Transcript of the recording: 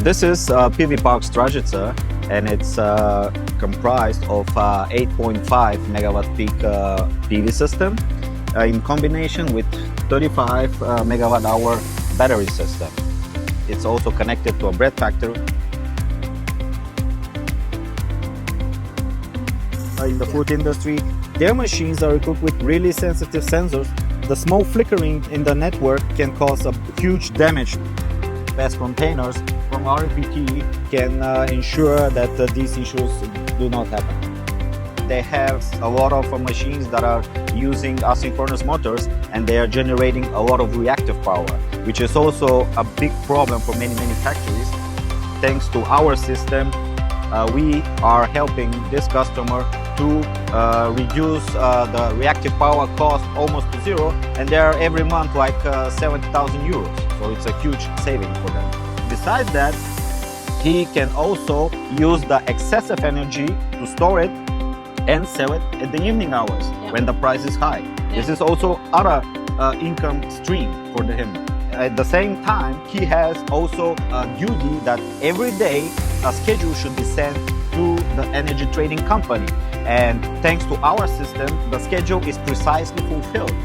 This is PV Park Strazhitsa, and it's comprised of 8.5 megawatt peak PV system in combination with 35 megawatt hour battery system. It's also connected to a bread factory. In the food industry, their machines are equipped with really sensitive sensors. The small flickering in the network can cause a huge damage. BESS containers from REPT can ensure that these issues do not happen. They have a lot of machines that are using asynchronous motors, and they are generating a lot of reactive power, which is also a big problem for many factories. Thanks to our system, we are helping this customer to reduce the reactive power cost almost to zero, and they are every month like 70,000 euros. So it's a huge saving for them. Besides that, he can also use the excessive energy to store it and sell it at the evening hours when the price is high. This is also other income stream for him. At the same time, he has also a duty that every day a schedule should be sent to the energy trading company. And thanks to our system, the schedule is precisely fulfilled.